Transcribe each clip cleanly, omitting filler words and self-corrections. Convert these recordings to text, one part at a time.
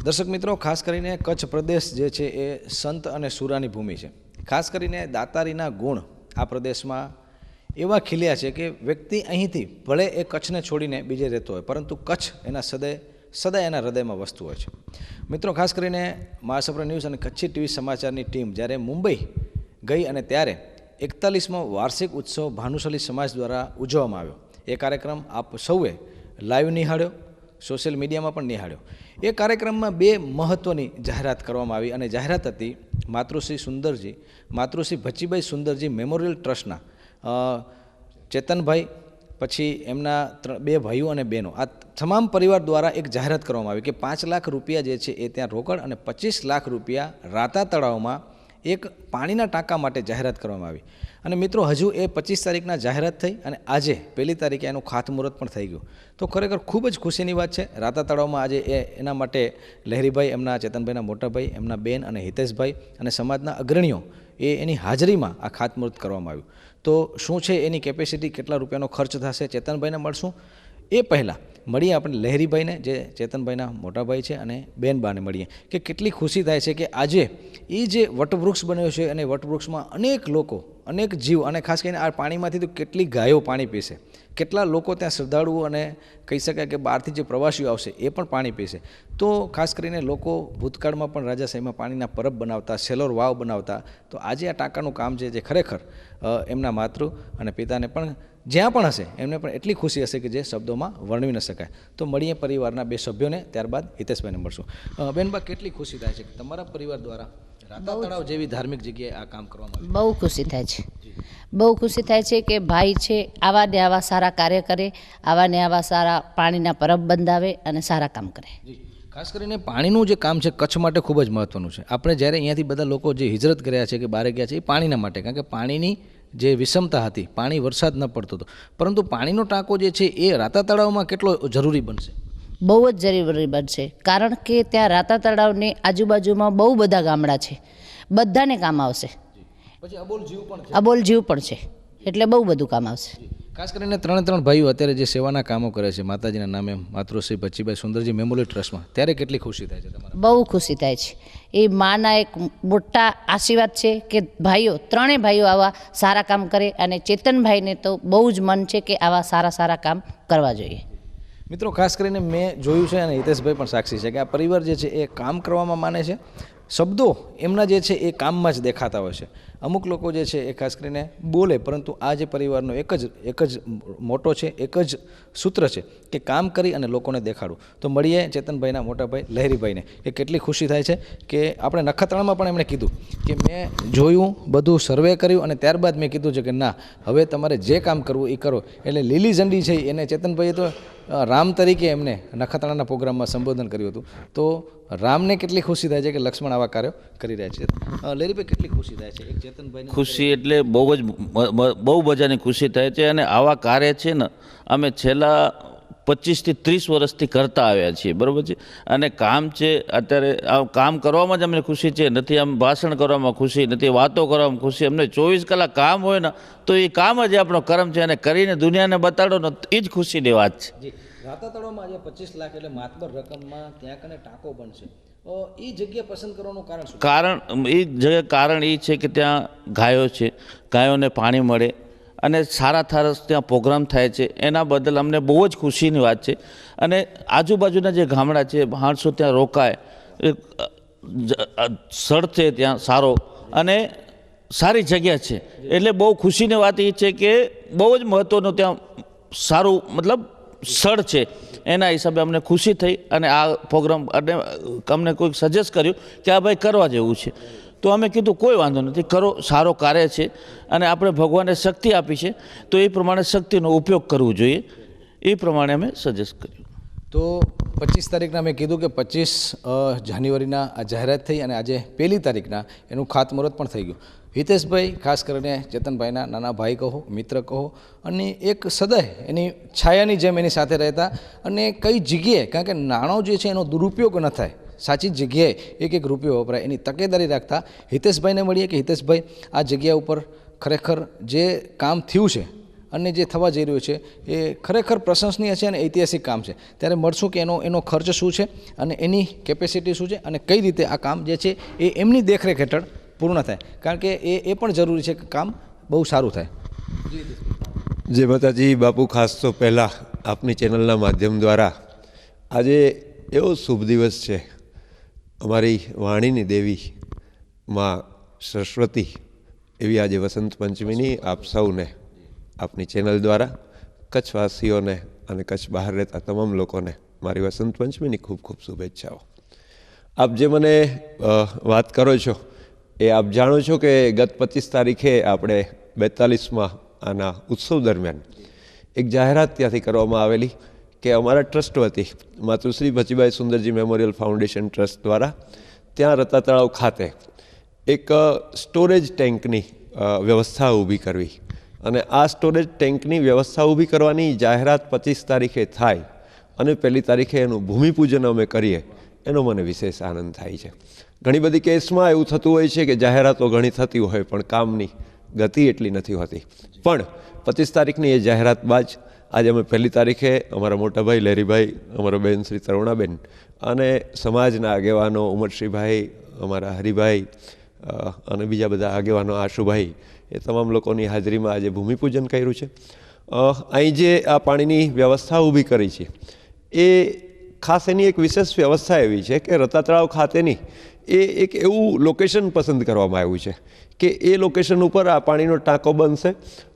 દર્શક મિત્રો, ખાસ કરીને કચ્છ પ્રદેશ જે છે એ સંત અને સુરાની ભૂમિ છે. ખાસ કરીને દાતારીના ગુણ આ પ્રદેશમાં એવા ખીલ્યા છે કે વ્યક્તિ અહીંથી ભલે એ કચ્છને છોડીને બીજે રહેતો હોય, પરંતુ કચ્છ એના સદાય એના હૃદયમાં વસતું હોય છે. મિત્રો, ખાસ કરીને મહાસપ્ર ન્યૂઝ અને કચ્છી ટીવી સમાચારની ટીમ જ્યારે મુંબઈ ગઈ અને ત્યારે 41મો વાર્ષિક ઉત્સવ ભાનુશાલી સમાજ દ્વારા ઉજવવામાં આવ્યો. એ કાર્યક્રમ આપ સૌએ લાઈવ નિહાળ્યો, સોશિયલ મીડિયામાં પણ નિહાળ્યો. એ કાર્યક્રમમાં બે મહત્ત્વની જાહેરાત કરવામાં આવી અને જાહેરાત હતી માતૃશ્રી ભચીભાઈ સુંદરજી મેમોરિયલ ટ્રસ્ટના ચેતનભાઈ, પછી એમના બે ભાઈઓ અને બહેનો, આ તમામ પરિવાર દ્વારા એક જાહેરાત કરવામાં આવી કે 5 લાખ રૂપિયા જે છે એ ત્યાં રોકડ અને 25 લાખ રૂપિયા રાતા તળાવમાં એક પાણીના ટાંકા માટે જાહેરાત કરવામાં આવી. અને મિત્રો, હજુ એ 25 તારીખના જાહેરાત થઈ અને આજે 1 તારીખે એનું ખાતમુહૂર્ત પણ થઈ ગયું. તો ખરેખર ખૂબ જ ખુશીની વાત છે. રાતા તળાવમાં આજે એના માટે લહેરીભાઈ, એમના ચેતનભાઈના મોટા ભાઈ, એમના બેન અને હિતેશભાઈ અને સમાજના અગ્રણીઓ એની હાજરીમાં આ ખાતમુહૂર્ત કરવામાં આવ્યું. તો શું છે એની કેપેસિટી, કેટલા રૂપિયાનો ખર્ચ થશે, ચેતનભાઈને મળશું. એ પહેલાં મળીએ આપણે લહેરીભાઈને, જે ચેતનભાઈના મોટા ભાઈ છે, અને બેનબાને મળીએ કે કેટલી ખુશી થાય છે કે આજે એ જે વટવૃક્ષ બન્યો છે અને વટવૃક્ષમાં અનેક લોકો, અનેક જીવ, અને ખાસ કરીને આ પાણીમાંથી તો કેટલી ગાયો પાણી પીશે, કેટલા લોકો ત્યાં શ્રદ્ધાળુઓ અને કહી શકાય કે બહારથી જે પ્રવાસીઓ આવશે એ પણ પાણી પીશે. તો ખાસ કરીને લોકો ભૂતકાળમાં પણ રાજાશાહીમાં પાણીના પરબ બનાવતા, સેલોર વાવ બનાવતા. તો આજે આ ટાંકાનું કામ છે જે ખરેખર એમના માતૃ અને પિતાને પણ જ્યાં પણ હશે એમને પણ એટલી ખુશી હશે કે જે શબ્દોમાં વર્ણવી ન શકાય. તો મળીએ પરિવારના બે સભ્યોને, ત્યારબાદ હિતેશભાઈને મળશું. બેનબા, કેટલી ખુશી થાય છે કે તમારા પરિવાર દ્વારા રાતા તળાવ જેવી ધાર્મિક જગ્યાએ આ કામ કરવામાં આવ્યું? બહુ ખુશી થાય છે. બહુ ખુશી થાય છે કે ભાઈ છે આવા ને આવા સારા કાર્ય કરે, આવા ને આવા સારા પાણીના પરબ બંધાવે અને સારા કામ કરે. ખાસ કરીને પાણીનું જે કામ છે કચ્છ માટે ખૂબ જ મહત્ત્વનું છે. આપણે જ્યારે અહીંયાથી બધા લોકો જે હિજરત કર્યા છે કે બહાર ગયા છે એ પાણીના માટે, કારણ કે પાણીની જે વિષમતા હતી, પાણી વરસાદ ન પડતો હતો, પરંતુ પાણીનો ટાંકો જે છે એ રાતા તળાવમાં કેટલો જરૂરી બનશે? બહુ જ જરૂરી બનશે, કારણ કે ત્યાં રાતા તળાવની આજુબાજુમાં બહુ બધા ગામડા છે, બધાને કામ આવશે. પછી અબોલ જીવ પણ છે, એટલે બહુ બધું કામ આવશે. ખાસ કરીને 3 ભાઈઓ અત્યારે જે સેવાના કામો કરે છે માતાજીના નામે માતૃશ્રી ભચીભાઈ સુંદરજી મેમોરિયલ ટ્રસ્ટમાં, ત્યારે કેટલી ખુશી થાય છે તમારે? બહુ ખુશી થાય છે. એ માના એક મોટા આશીર્વાદ છે કે ભાઈઓ, 3 ભાઈઓ આવા સારા કામ કરે, અને ચેતનભાઈને તો બહુ જ મન છે કે આવા સારા કામ કરવા જોઈએ. મિત્રો, ખાસ કરીને મેં જોયું છે અને હિતેશભાઈ પણ સાક્ષી છે કે આ પરિવાર જે છે એ કામ કરવામાં માને છે. શબ્દો એમના જે છે એ કામમાં જ દેખાતા હોય છે. અમુક લોકો જે છે એ ખાસ કરીને બોલે, પરંતુ આ જે પરિવારનો એક જ મોટો છે, એક જ સૂત્ર છે કે કામ કરી અને લોકોને દેખાડવું. તો મળીએ ચેતનભાઈના મોટા ભાઈ લહેરીભાઈને કે કેટલી ખુશી થાય છે કે આપણે નખત્રાણામાં પણ એમણે કીધું કે મેં જોયું, બધું સર્વે કર્યું અને ત્યારબાદ મેં કીધું છે કે ના, હવે તમારે જે કામ કરવું એ કરો. એટલે લીલી ઝંડી છે એને ચેતનભાઈએ તો રામ તરીકે એમને નખત્રાણાના પ્રોગ્રામમાં સંબોધન કર્યું હતું. તો રામને કેટલી ખુશી થાય છે કે લક્ષ્મણ આવા કાર્યો કરી રહ્યા છે. લહેરીભાઈ, કેટલી ખુશી થાય છે? એક ચેતનભાઈ ખુશી એટલે બહુ બધાની ખુશી થાય છે. અને આવા કાર્ય છે ને અમે છેલ્લા 25 થી 30 વર્ષથી કરતા આવ્યા છીએ, બરાબર છે. અને કામ છે અત્યારે આ કામ કરવામાં જ અમને ખુશી છે, નથી આમ ભાષણ કરવામાં ખુશી, નથી વાતો કરવામાં ખુશી. અમને 24 કલાક કામ હોય ને તો એ કામ જ આપણો કર્મ છે, અને કરીને દુનિયાને બતાડો ને એ જ ખુશીની વાત છે. રાતા તળાવમાં આજે 25 લાખ એટલે માતબર રકમમાં ત્યાં કને ટાંકો બનશે. એ જગ્યા પસંદ કરવાનું કારણ શું? કારણ એ છે કે ત્યાં ગાયો છે, ગાયોને પાણી મળે અને સારા ત્યાં પ્રોગ્રામ થાય છે. એના બદલ અમને બહુ જ ખુશીની વાત છે. અને આજુબાજુના જે ગામડા છે, માણસો ત્યાં રોકાય, સ્થળ છે ત્યાં સારો અને સારી જગ્યા છે. એટલે બહુ ખુશીની વાત એ છે કે બહુ જ મહત્ત્વનું ત્યાં સારું મતલબ સ્થળ છે. એના હિસાબે અમને ખુશી થઈ અને આ પ્રોગ્રામ અને અમને કોઈક સજેસ્ટ કર્યું કે આ ભાઈ કરવા જેવું છે. તો અમે કીધું કોઈ વાંધો નથી, કરો, સારો કાર્ય છે અને આપણે ભગવાને શક્તિ આપી છે તો એ પ્રમાણે શક્તિનો ઉપયોગ કરવો જોઈએ. એ પ્રમાણે અમે સજેસ્ટ કર્યું. તો 25 તારીખના મેં કીધું કે 25 જાન્યુઆરીના આ જાહેરાત થઈ અને આજે 1 તારીખના એનું ખાતમુહૂર્ત પણ થઈ ગયું. હિતેશભાઈ, ખાસ કરીને ચેતનભાઈના નાના ભાઈ કહો, મિત્ર કહો, અને એક સદાય એની છાયાની જેમ એની સાથે રહેતા, અને કઈ જગ્યાએ, કારણ કે નાણો જે છે એનો દુરુપયોગ ન થાય, સાચી જગ્યાએ એક રૂપિયો વપરાય એની તકેદારી રાખતા હિતેશભાઈને મળીએ કે હિતેશભાઈ, આ જગ્યા ઉપર ખરેખર જે કામ થયું છે અને જે થવા જઈ રહ્યું છે એ ખરેખર પ્રશંસનીય છે અને ઐતિહાસિક કામ છે. ત્યારે મળશું કે એનો ખર્ચ શું છે અને એની કેપેસિટી શું છે અને કઈ રીતે આ કામ જે છે એ એમની દેખરેખ હેઠળ પૂર્ણ થાય, કારણ કે એ પણ જરૂરી છે કે કામ બહુ સારું થાય. જય માતાજી બાપુ. ખાસ તો પહેલાં આપની ચેનલના માધ્યમ દ્વારા આજે એવો શુભ દિવસ છે. અમારી વાણીની દેવી માં સરસ્વતી એવી આજે વસંત પંચમીની આપ સૌને આપની ચેનલ દ્વારા કચ્છવાસીઓને અને કચ્છ બહાર રહેતા તમામ લોકોને મારી વસંત પંચમીની ખૂબ ખૂબ શુભેચ્છાઓ. આપ જે મને વાત કરો છો એ આપ જાણો છો કે ગત 25 તારીખે આપણે 42માં આના ઉત્સવ દરમિયાન એક જાહેરાત ત્યાંથી કરવામાં આવેલી કે અમારા ટ્રસ્ટ વતી માતૃશ્રી ભચીભાઈ સુંદરજી મેમોરિયલ ફાઉન્ડેશન ટ્રસ્ટ દ્વારા ત્યાં રતા તળાવ ખાતે એક સ્ટોરેજ ટેન્કની વ્યવસ્થા ઊભી કરવી અને આ સ્ટોરેજ ટેન્કની વ્યવસ્થા ઊભી કરવાની જાહેરાત 25 તારીખે થાય અને 1 તારીખે એનું ભૂમિપૂજન અમે કરીએ એનો મને વિશેષ આનંદ થાય છે. ઘણી બધી કેસમાં એવું થતું હોય છે કે જાહેરાતો ઘણી થતી હોય પણ કામની ગતિ એટલી નથી હોતી. પણ 25 તારીખની એ જાહેરાત બાદ આજે અમે 1 તારીખે અમારા મોટાભાઈ લેરીભાઈ, અમારા બેન શ્રી તરુણાબેન અને સમાજના આગેવાનો ઉમરશ્રીભાઈ, અમારા હરિભાઈ અને બીજા બધા આગેવાનો આશુભાઈ, એ તમામ લોકોની હાજરીમાં આજે ભૂમિપૂજન કર્યું છે. અહીં જે આ પાણીની વ્યવસ્થા ઊભી કરી છે એ ખાસ એની એક વિશેષ વ્યવસ્થા એવી છે કે રતા તળાવ ખાતેની એક એવું લોકેશન પસંદ કરવામાં આવ્યું છે કે એ લોકેશન ઉપર આ પાણીનો ટાંકો બનશે.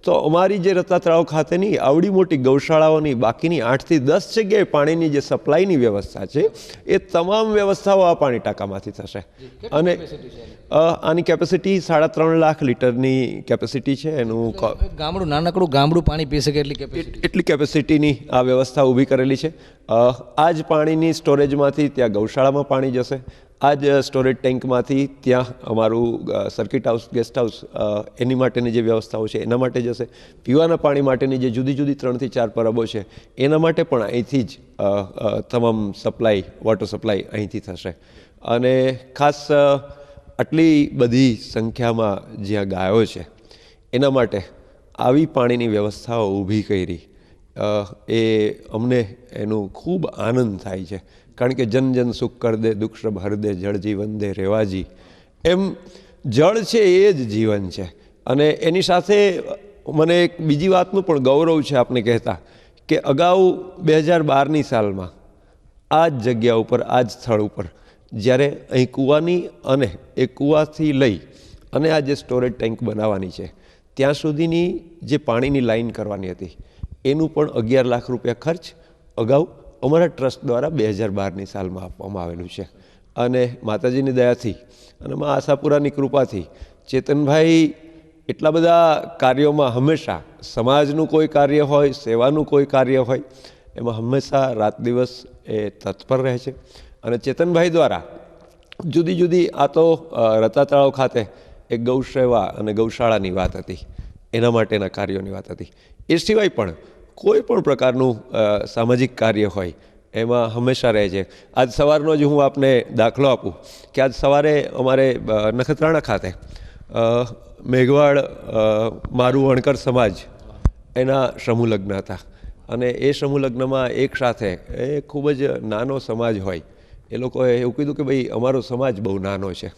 તો અમારી જે રતા તળાવ ખાતેની આવડી મોટી ગૌશાળાઓની બાકીની 8 થી 10 જગ્યાએ પાણીની જે સપ્લાયની વ્યવસ્થા છે એ તમામ વ્યવસ્થાઓ આ પાણી ટાંકામાંથી થશે. અને આની કેપેસિટી 3.5 લાખ લીટરની કેપેસિટી છે. એનું ગામડું, નાનકડું ગામડું પાણી પી શકે એટલી કેપેસિટીની આ વ્યવસ્થા ઊભી કરેલી છે. આ જ પાણીની સ્ટોરેજમાંથી ત્યાં ગૌશાળામાં પાણી જશે. આ જ સ્ટોરેજ ટેન્કમાંથી ત્યાં અમારું સર્કિટ હાઉસ, ગેસ્ટ હાઉસ એની માટેની જે વ્યવસ્થાઓ છે એના માટે જશે. પીવાના પાણી માટેની જે જુદી જુદી 3 થી 4 પરબો છે એના માટે પણ અહીંથી જ તમામ સપ્લાય, વોટર સપ્લાય અહીંથી થશે. અને ખાસ આટલી બધી સંખ્યામાં જ્યાં ગાયો છે એના માટે આવી પાણીની વ્યવસ્થાઓ ઊભી કરી એ અમને એનું ખૂબ આનંદ થાય છે. કારણ કે જન જન સુખ કર દે, દુઃખ સબ હર દે, જળ જીવન દે રેવાજી. એમ જળ છે એ જ જીવન છે. અને એની સાથે મને એક બીજી વાતનું પણ ગૌરવ છે આપને કહેતા કે અગાઉ 2012ની સાલમાં આ જ જગ્યા ઉપર, આ જ સ્થળ ઉપર જ્યારે અહીં કૂવાની અને એ કૂવાથી લઈ અને આ જે સ્ટોરેજ ટેન્ક બનાવવાની છે ત્યાં સુધીની જે પાણીની લાઈન કરવાની હતી એનું પણ 11 લાખ રૂપિયા ખર્ચ અગાઉ અમારા ટ્રસ્ટ દ્વારા 2012ની સાલમાં આપવામાં આવેલું છે. અને માતાજીની દયાથી અને મા આશાપુરાની કૃપાથી ચેતનભાઈ એટલા બધા કાર્યોમાં હંમેશા, સમાજનું કોઈ કાર્ય હોય, સેવાનું કોઈ કાર્ય હોય, એમાં હંમેશા રાત દિવસ એ તત્પર રહે છે. અને ચેતનભાઈ દ્વારા જુદી જુદી, આ તો રતા તળાવ ખાતે એક ગૌ સેવા અને ગૌશાળાની વાત હતી, એના માટેના કાર્યોની વાત હતી. એ સિવાય પણ કોઈ પણ પ્રકારનું સામાજિક કાર્ય હોય એમાં હંમેશા રહે છે. આજ સવારનો જ હું આપને દાખલો આપું કે આજ સવારે અમારે નખત્રાણા ખાતે મેઘવાડ મારું વણકર સમાજ એના સમૂહ લગ્ન હતા. અને એ સમૂહ લગ્નમાં એક સાથે, એ ખૂબ જ નાનો સમાજ હોય, એ લોકોએ એવું કીધું કે ભાઈ અમારો સમાજ બહુ નાનો છે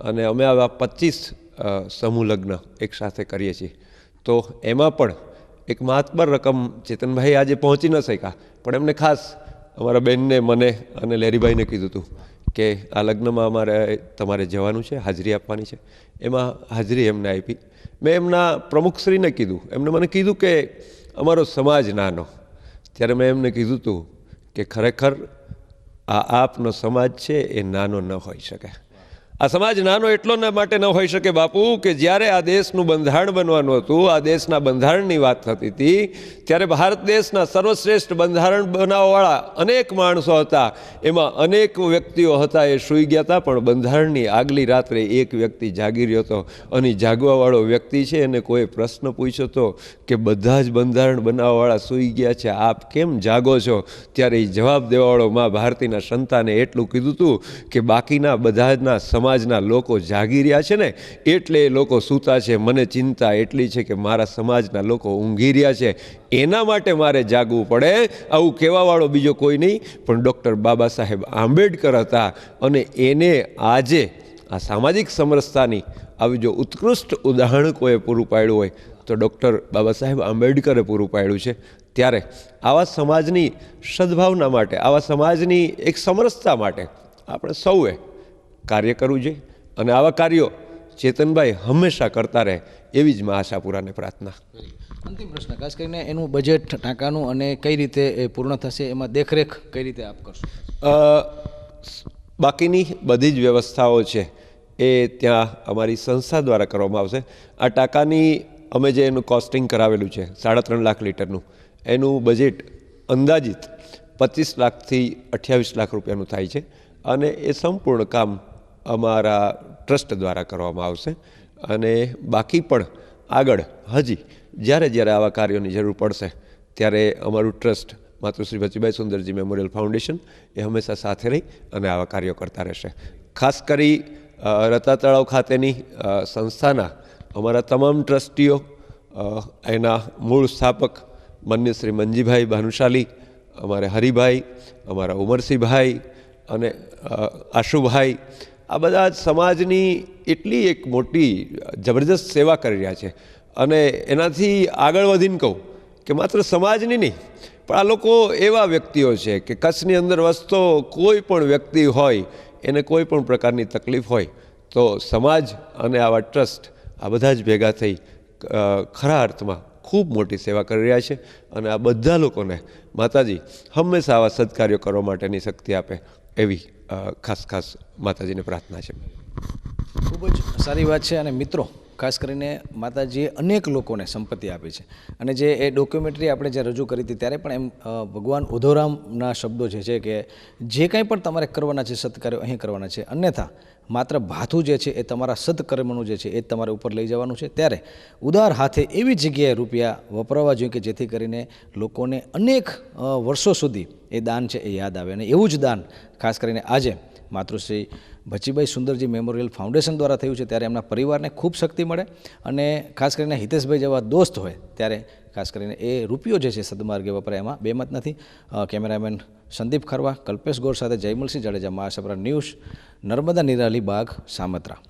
અને અમે આવા 25 સમૂહ લગ્ન એક સાથે કરીએ છીએ. તો એમાં પણ એક મહાત્બર રકમ ચેતનભાઈ આજે પહોંચી ન શક્યા, પણ એમને ખાસ અમારા બેનને, મને અને લેરીભાઈને કીધું હતું કે આ લગ્નમાં અમારે તમારે જવાનું છે, હાજરી આપવાની છે. એમાં હાજરી એમને આપી. મેં એમના પ્રમુખશ્રીને કીધું, એમને મને કીધું કે અમારો સમાજ નાનો. ત્યારે મેં એમને કીધું હતું કે ખરેખર આ આપનો સમાજ છે એ નાનો ન હોઈ શકે. આ સમાજ નાનો એટલો માટે ન હોઈ શકે બાપુ કે જ્યારે આ દેશનું બંધારણ બનવાનું હતું, આ દેશના બંધારણની વાત થતી હતી, ત્યારે ભારત દેશના સર્વશ્રેષ્ઠ બંધારણ બનાવવાવાળા અનેક માણસો હતા. એમાં અનેક વ્યક્તિઓ હતા એ સૂઈ ગયા હતા, પણ બંધારણની આગલી રાત્રે એક વ્યક્તિ જાગી રહ્યો હતો. અને જાગવાવાળો વ્યક્તિ છે એને કોઈ પ્રશ્ન પૂછ્યો હતો કે બધા જ બંધારણ બનાવવાવાળા સૂઈ ગયા છે, આપ કેમ જાગો છો? ત્યારે એ જવાબ દેવાવાળો મા ભારતીના સંતાને એટલું કીધું હતું કે બાકીના બધાના સમાજ સમાજના લોકો જાગી રહ્યા છે ને એટલે એ લોકો સૂતા છે. મને ચિંતા એટલી છે કે મારા સમાજના લોકો ઊંઘી રહ્યા છે, એના માટે મારે જાગવું પડે. આવું કહેવાવાળો બીજો કોઈ નહીં પણ ડૉક્ટર બાબા સાહેબ આંબેડકર હતા. અને એને આજે આ સામાજિક સમરસતાની આવી જો ઉત્કૃષ્ટ ઉદાહરણ કોઈએ પૂરું પાડ્યું હોય તો ડૉક્ટર બાબા સાહેબ આંબેડકરે પૂરું પાડ્યું છે. ત્યારે આવા સમાજની સદ્ભાવના માટે, આવા સમાજની એક સમરસતા માટે આપણે સૌએ કાર્ય કરવું જોઈએ. અને આવા કાર્યો ચેતનભાઈ હંમેશા કરતા રહે એવી જ મા આશાપુરાને પ્રાર્થના. અંતિમ પ્રશ્ન, ખાસ કરીને એનું બજેટ ટાંકાનું અને કઈ રીતે એ પૂર્ણ થશે, એમાં દેખરેખ કઈ રીતે આપ કરશો? બાકીની બધી જ વ્યવસ્થાઓ છે એ ત્યાં અમારી સંસ્થા દ્વારા કરવામાં આવશે. આ ટાંકાની અમે જે એનું કોસ્ટિંગ કરાવેલું છે 3.5 લાખ લીટરનું, એનું બજેટ અંદાજિત 25 લાખથી 28 લાખ રૂપિયાનું થાય છે. અને એ સંપૂર્ણ કામ અમારા ટ્રસ્ટ દ્વારા કરવામાં આવશે. અને બાકી પણ આગળ હજી જ્યારે જ્યારે આવા કાર્યોની જરૂર પડશે ત્યારે અમારું ટ્રસ્ટ માતૃશ્રી ભચીભાઈ સુંદરજી મેમોરિયલ ફાઉન્ડેશન એ હંમેશા સાથે રહી અને આવા કાર્યો કરતા રહેશે. ખાસ કરી રતા તળાવ ખાતેની સંસ્થાના અમારા તમામ ટ્રસ્ટીઓ, એના મૂળ સ્થાપક માન્ય શ્રી મંજીભાઈ ભાનુશાલી, અમારે હરિભાઈ, અમારા ઉમરસિંહભાઈ અને આશુભાઈ, આ બધા જ સમાજની એટલી એક મોટી જબરદસ્ત સેવા કરી રહ્યા છે. અને એનાથી આગળ વધીને કહું કે માત્ર સમાજની નહીં પણ આ લોકો એવા વ્યક્તિઓ છે કે કચ્છની અંદર વસતો કોઈ પણ વ્યક્તિ હોય, એને કોઈ પણ પ્રકારની તકલીફ હોય તો સમાજ અને આવા ટ્રસ્ટ આ બધા જ ભેગા થઈ ખરા અર્થમાં ખૂબ મોટી સેવા કરી રહ્યા છે. અને આ બધા લોકોને માતાજી હંમેશા આવા સદકાર્યો કરવા માટેની શક્તિ આપે એવી ખાસ માતાજીને પ્રાર્થના છે. ખૂબ જ સારી વાત છે. અને મિત્રો, ખાસ કરીને માતાજીએ અનેક લોકોને સંપત્તિ આપી છે. અને જે એ ડોક્યુમેન્ટરી આપણે જે રજૂ કરી હતી ત્યારે પણ એમ ભગવાન ઉધોરામના શબ્દો છે કે જે કંઈ પણ તમારે કરવાના છે સત્કાર્યો અહીં કરવાના છે, અન્યથા માત્ર ભાથું જે છે એ તમારા સત્કર્મનું જે છે એ તમારે ઉપર લઈ જવાનું છે. ત્યારે ઉદાર હાથે એવી જગ્યાએ રૂપિયા વપરાવા જોઈએ કે જેથી કરીને લોકોને અનેક વર્ષો સુધી એ દાન છે એ યાદ આવે. અને એવું જ દાન ખાસ કરીને આજે માતૃશ્રી ભચીભાઈ સુંદરજી મેમોરિયલ ફાઉન્ડેશન દ્વારા થયું છે. ત્યારે એમના પરિવારને ખૂબ શક્તિ મળે. અને ખાસ કરીને હિતેશભાઈ જેવા દોસ્ત હોય ત્યારે ખાસ કરીને એ રૂપિયો જે છે સદમાર્ગે વપરાય, એમાં બેમત નથી. કેમેરામેન સંદીપ ખરવા, કલ્પેશ ગોર સાથે જયમલસિંહ જાડેજા, મા આશાપુરા ન્યૂઝ, નર્મદા નિરાલી બાગ, સામત્રા.